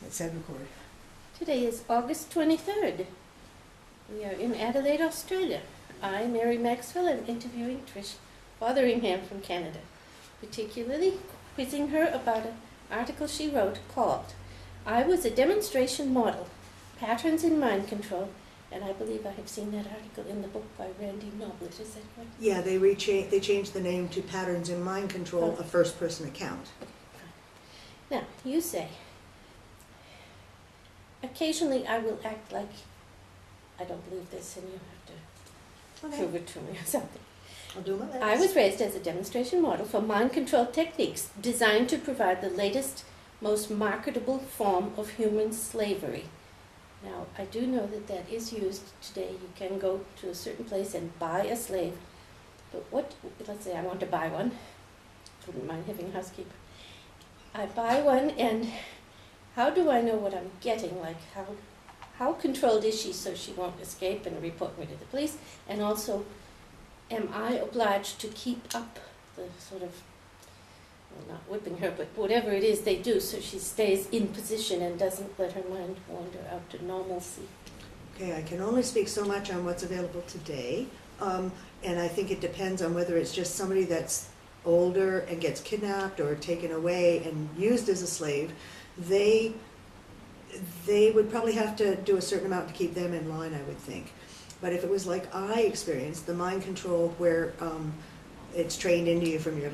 It said record. Today is August 23rd. We are in Adelaide, Australia. I, Mary Maxwell, am interviewing Trish Fothingham from Canada, particularly quizzing her about an article she wrote called I Was a Demonstration Model, Patterns in Mind Control, and I believe I have seen that article in the book by Randy Noblet. Is that correct? Yeah, they changed the name to Patterns in Mind Control, a first-person account. Now, you say, occasionally I will act like I don't believe this and you have to prove it to me or something. I'll do my best. I was raised as a demonstration model for mind control techniques designed to provide the latest, most marketable form of human slavery. Now, I do know that that is used today. You can go to a certain place and buy a slave. But let's say I want to buy one. Wouldn't mind having a housekeeper. I buy one, and how do I know what I'm getting? Like, how controlled is she so she won't escape and report me to the police? And also, am I obliged to keep up the sort of, well, not whipping her, but whatever it is they do so she stays in position and doesn't let her mind wander out to normalcy? Okay, I can only speak so much on what's available today, and I think it depends on whether it's just somebody that's older and gets kidnapped or taken away and used as a slave. They would probably have to do a certain amount to keep them in line, I would think. But if it was like I experienced, the mind control where it's trained into you from your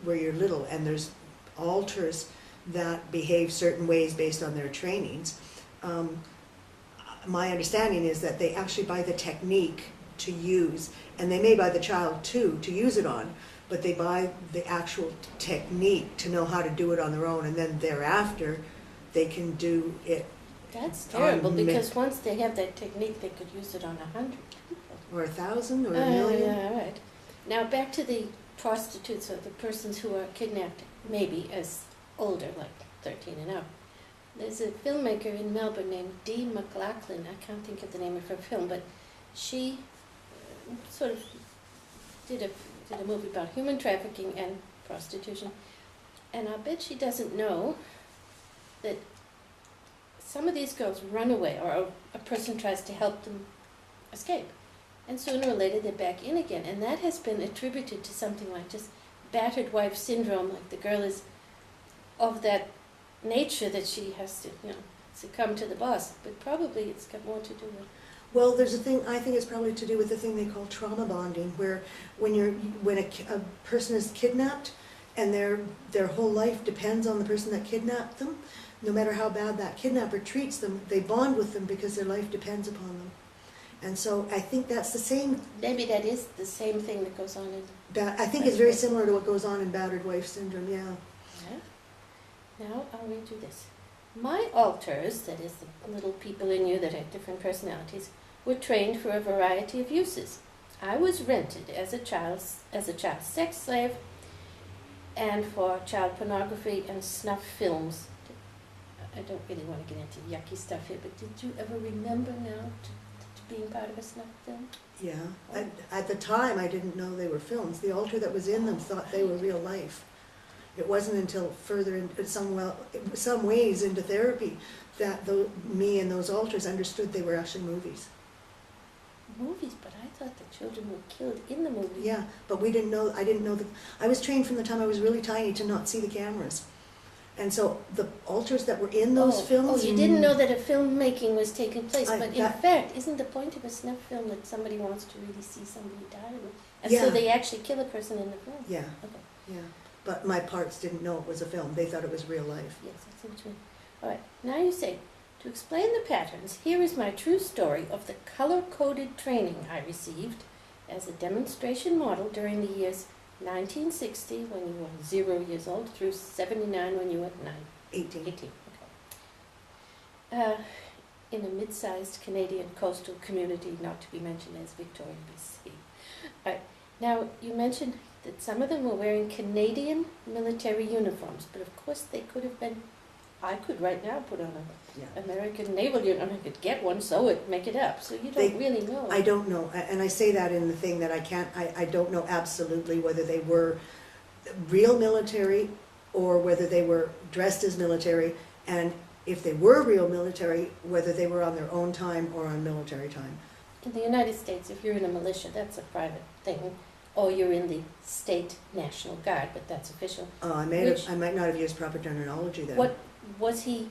where you're little, and there's alters that behave certain ways based on their trainings. My understanding is that they actually buy the technique to use, and they may buy the child too to use it on, but they buy the actual technique to know how to do it on their own, and then thereafter they can do it. That's terrible, because once they have that technique, they could use it on 100 people. Or 1,000 or 1,000,000. Yeah, right. Now back to the prostitutes or the persons who are kidnapped, maybe as older, like 13 and up. There's a filmmaker in Melbourne named Dee McLaughlin. I can't think of the name of her film, but she sort of did a movie about human trafficking and prostitution. And I bet she doesn't know that some of these girls run away, or a person tries to help them escape. And sooner or later they're back in again. And that has been attributed to something like just battered wife syndrome, like the girl is of that nature that she has to, succumb to the boss. But probably it's got more to do with. Well, there's a thing, I think it's probably to do with the thing they call trauma bonding, where when a person is kidnapped and their whole life depends on the person that kidnapped them, no matter how bad that kidnapper treats them, they bond with them because their life depends upon them. And so I think that's the same. Maybe that is the same thing that goes on in. I think it's very similar to what goes on in battered wife syndrome, yeah. Now I'll read you this. My alters, that is the little people in you that have different personalities, were trained for a variety of uses. I was rented as a child sex slave and for child pornography and snuff films. I don't really want to get into yucky stuff here, but did you ever remember now to being part of a snuff film? Yeah. At the time, I didn't know they were films. The alter that was in them thought they were real life. It wasn't until further in some ways into therapy that me and those alters understood they were actually movies. Movies, but I thought the children were killed in the movies. Yeah, but we didn't know. I didn't know I was trained from the time I was really tiny to not see the cameras. And so the alters that were in those films... Oh, you didn't know that a filmmaking was taking place, but in fact, isn't the point of a snuff film that somebody wants to really see somebody die? And so they actually kill a person in the film? Yeah. Okay. Yeah. But my parts didn't know it was a film. They thought it was real life. Yes, that's what you mean. All right, now you say, to explain the patterns, here is my true story of the color-coded training I received as a demonstration model during the years 1960, when you were 0 years old, through 79, when you were 18. 18, okay. In a mid-sized Canadian coastal community, not to be mentioned as Victoria, BC. All right. Now, you mentioned that some of them were wearing Canadian military uniforms, but of course they could have been, I could right now put on an American naval uniform. I could get one, sew it, make it up. So you don't really know. I don't know, and I say that in the thing that I don't know absolutely whether they were real military or whether they were dressed as military, and if they were real military, whether they were on their own time or on military time. In the United States, if you're in a militia, that's a private thing, or you're in the state National Guard, but that's official. I might not have used proper terminology then. What was he?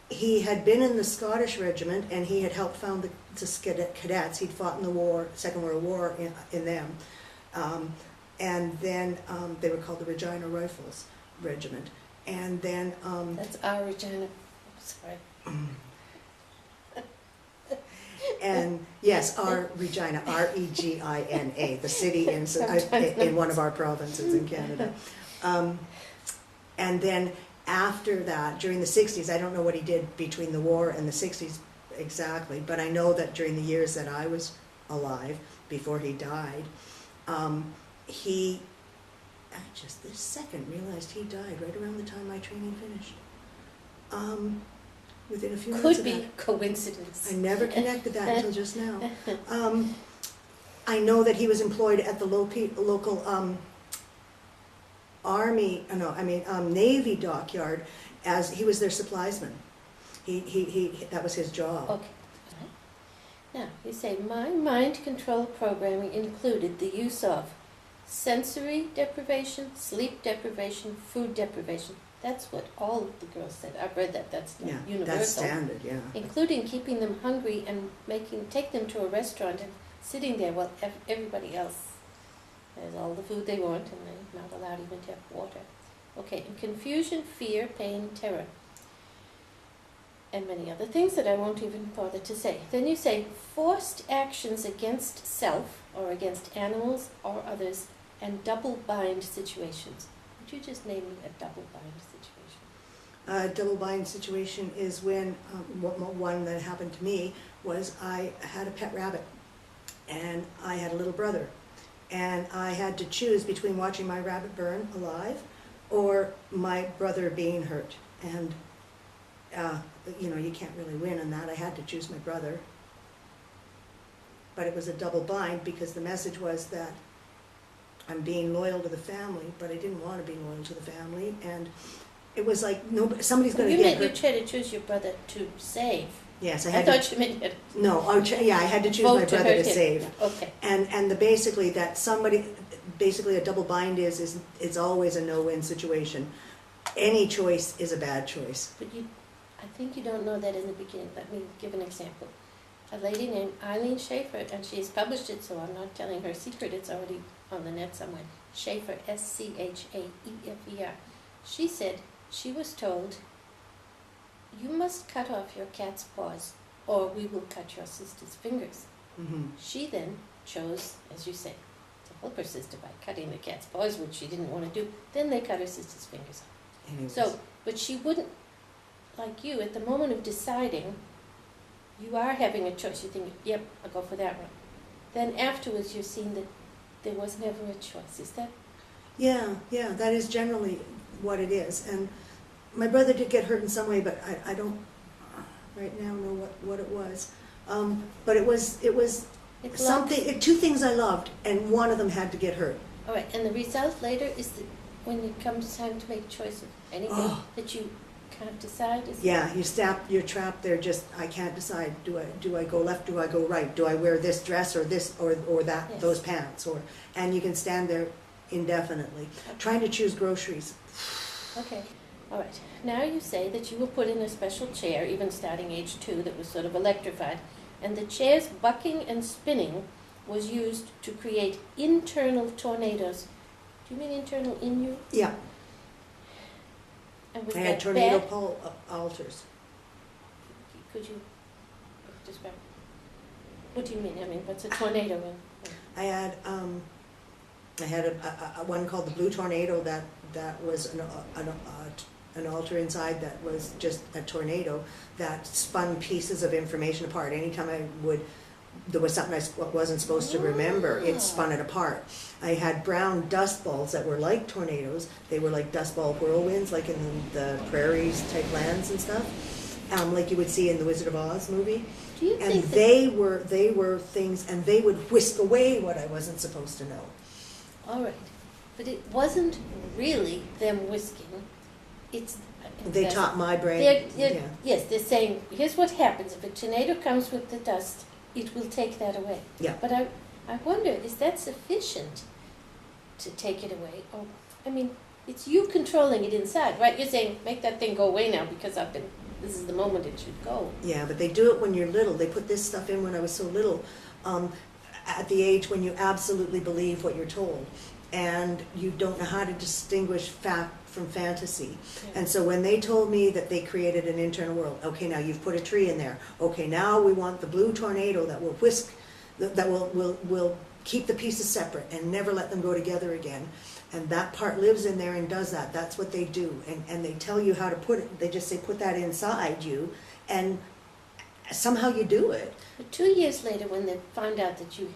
He had been in the Scottish regiment, and he had helped found the cadets. He'd fought in the war, Second World War, in them. And then they were called the Regina Rifles Regiment. And then... That's our Regina. Sorry. And yes, our Regina, Regina, the city in one of our provinces in Canada. And then after that, during the 60s, I don't know what he did between the war and the 60s exactly, but I know that during the years that I was alive, before he died, I just this second realized he died right around the time my training finished. Within a few months of that. Could be coincidence. I never connected that until just now. I know that he was employed at the local Navy dockyard as he was their suppliesman. That was his job. Okay. All right. Now, you say, my mind control programming included the use of sensory deprivation, sleep deprivation, food deprivation. That's what all of the girls said. I've read that. That's universal. That's standard, yeah. Including keeping them hungry and take them to a restaurant and sitting there while everybody else has all the food they want and they're not allowed even to have water. Okay, and confusion, fear, pain, terror. And many other things that I won't even bother to say. Then you say forced actions against self or against animals or others and double-bind situations. Would you just name me a double-bind situation? A double-bind situation is when, one that happened to me was I had a pet rabbit and I had a little brother. And I had to choose between watching my rabbit burn alive or my brother being hurt. And, you can't really win on that. I had to choose my brother. But it was a double bind because the message was that I'm being loyal to the family, but I didn't want to be loyal to the family. And it was like, somebody's going to get hurt. You tried to choose your brother to save. Yes, I thought you meant it. No, I had to choose my brother to save. Okay. And basically a double bind is always a no-win situation. Any choice is a bad choice. But I think you don't know that in the beginning. Let me give an example. A lady named Eileen Schaefer, and she's published it, so I'm not telling her secret. It's already on the net somewhere. Schaefer, Schaefer. She said she was told, you must cut off your cat's paws or we will cut your sister's fingers. Mm-hmm. She then chose, as you say, to help her sister by cutting the cat's paws, which she didn't want to do. Then they cut her sister's fingers off. Anyways. So, but she wouldn't, like you, at the moment of deciding, you are having a choice. You think, yep, I'll go for that one. Then afterwards you're seeing that there was never a choice. Is that? Yeah, that is generally what it is. And my brother did get hurt in some way, but I don't right now know what it was. But it was something. Two things I loved, and one of them had to get hurt. All right, and the result later is that when it comes time to make a choice of anything that you can't decide. You're trapped there. Just I can't decide. Do I go left? Do I go right? Do I wear this dress or this or that? Yes. Those pants and you can stand there indefinitely trying to choose groceries. Okay. All right. Now you say that you were put in a special chair, even starting age 2, that was sort of electrified, and the chair's bucking and spinning was used to create internal tornadoes. Do you mean internal in you? Yeah. And was I that had tornado bad? pole altars. Could you describe? What do you mean? I mean, what's a tornado? I had a one called the Blue Tornado that was an altar inside that was just a tornado that spun pieces of information apart. Anytime there was something I wasn't supposed to remember, it spun it apart. I had brown dust balls that were like tornadoes. They were like dust ball whirlwinds, like in the prairies type lands and stuff, like you would see in the Wizard of Oz movie. Do you And think they were things, and they would whisk away what I wasn't supposed to know. All right. But it wasn't really them whisking. it's. They taught my brain. They're, yes, they're saying, here's what happens. If a tornado comes with the dust, it will take that away. Yeah. But I wonder, is that sufficient to take it away? Or, I mean, it's you controlling it inside, right? You're saying, make that thing go away now because this is the moment it should go. Yeah, but they do it when you're little. They put this stuff in when I was so little, at the age when you absolutely believe what you're told. And you don't know how to distinguish fact from fantasy. Yeah. And so when they told me that they created an internal world, okay, now you've put a tree in there. Okay, now we want the blue tornado that will whisk, that will keep the pieces separate and never let them go together again. And that part lives in there and does that. That's what they do. And they tell you how to put it. They just say, put that inside you. And somehow you do it. But 2 years later, when they found out that you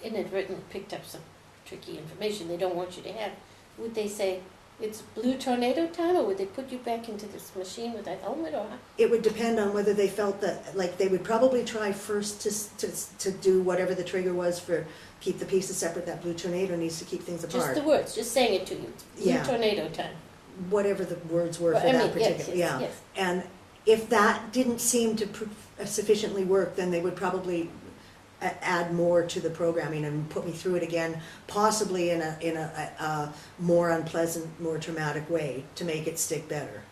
inadvertently picked up some tricky information they don't want you to have, would they say, it's blue tornado time, or would they put you back into this machine with a helmet, or? It would depend on whether they felt that, like, they would probably try first to do whatever the trigger was for keep the pieces separate. That blue tornado needs to keep things apart. Just the words, just saying it to you. Blue Yeah. tornado time. Whatever the words were Well, for I that mean, yes, particular, yes, yeah. yes. And if that didn't seem to sufficiently work, then they would probably add more to the programming and put me through it again, possibly in a more unpleasant, more traumatic way to make it stick better.